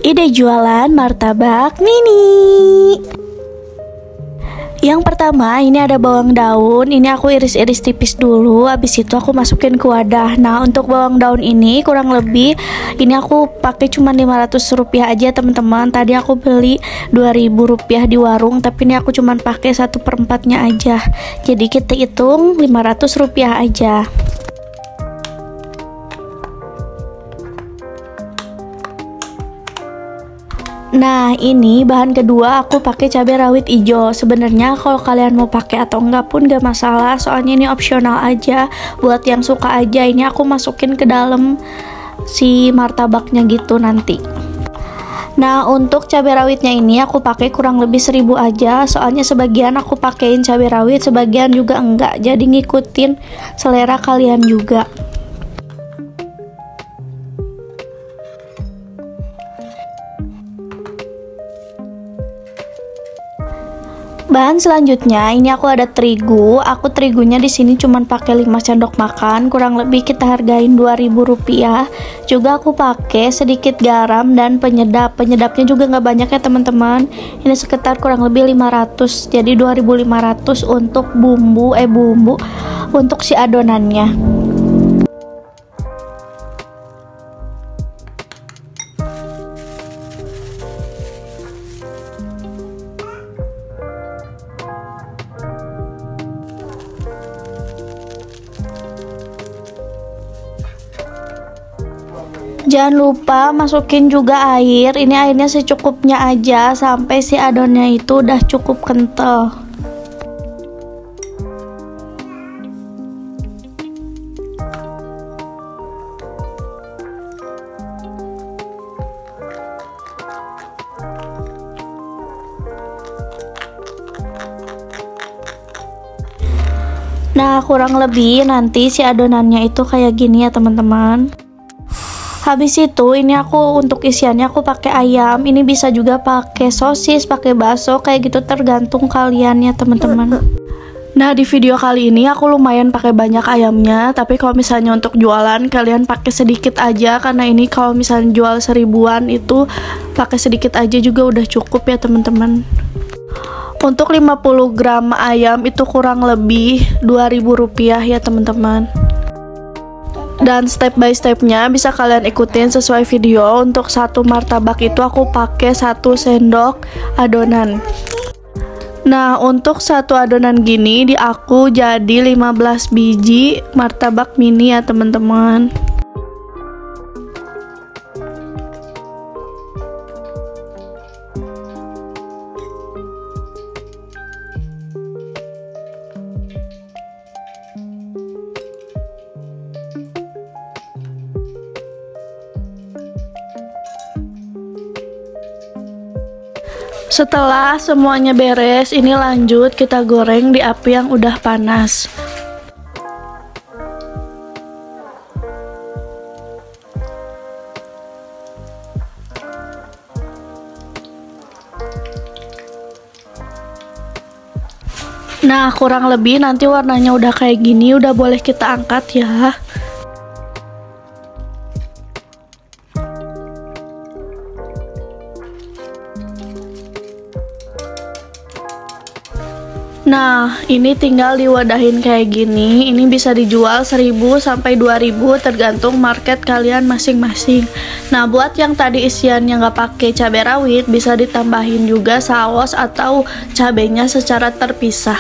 Ide jualan martabak mini. Yang pertama, ini ada bawang daun. Ini aku iris-iris tipis dulu. Habis itu aku masukin ke wadah. Nah, untuk bawang daun ini kurang lebih ini aku pakai cuma 500 rupiah aja, teman-teman. Tadi aku beli 2000 rupiah di warung, tapi ini aku cuma pakai 1/4-nya aja. Jadi kita hitung 500 rupiah aja. Nah, ini bahan kedua aku pakai cabai rawit hijau. Sebenarnya kalau kalian mau pakai atau enggak pun gak masalah, soalnya ini opsional aja. Buat yang suka aja, ini aku masukin ke dalam si martabaknya gitu nanti. Nah, untuk cabai rawitnya ini aku pakai kurang lebih 1000 aja. Soalnya sebagian aku pakein cabai rawit, sebagian juga enggak. Jadi ngikutin selera kalian juga. Bahan selanjutnya ini aku ada terigu. Aku terigunya di sini cuman pakai 5 sendok makan, kurang lebih kita hargain 2000 rupiah. Juga aku pakai sedikit garam dan penyedap. Penyedapnya juga nggak banyak ya teman-teman. Ini sekitar kurang lebih 500. Jadi 2500 untuk bumbu untuk si adonannya. Jangan lupa masukin juga air. Ini airnya secukupnya aja sampai si adonnya itu udah cukup kental. Nah, kurang lebih nanti si adonannya itu kayak gini ya teman-teman. Habis itu ini aku untuk isiannya aku pakai ayam. Ini bisa juga pakai sosis, pakai bakso, kayak gitu tergantung kalian ya teman-teman. Nah, di video kali ini aku lumayan pakai banyak ayamnya, tapi kalau misalnya untuk jualan kalian pakai sedikit aja, karena ini kalau misalnya jual 1000-an itu pakai sedikit aja juga udah cukup ya teman-teman. Untuk 50 gram ayam itu kurang lebih 2000 rupiah ya teman-teman. Dan step by stepnya bisa kalian ikutin sesuai video. Untuk satu martabak itu aku pakai 1 sendok adonan. Nah, untuk satu adonan gini di aku jadi 15 biji martabak mini ya teman-teman. Setelah semuanya beres, ini lanjut kita goreng di api yang udah panas. Nah, kurang lebih nanti warnanya udah kayak gini, udah boleh kita angkat ya. Nah, ini tinggal diwadahin kayak gini. Ini bisa dijual 1000 sampai 2000 tergantung market kalian masing-masing. Nah, buat yang tadi isiannya nggak pakai cabai rawit, bisa ditambahin juga saus atau cabenya secara terpisah.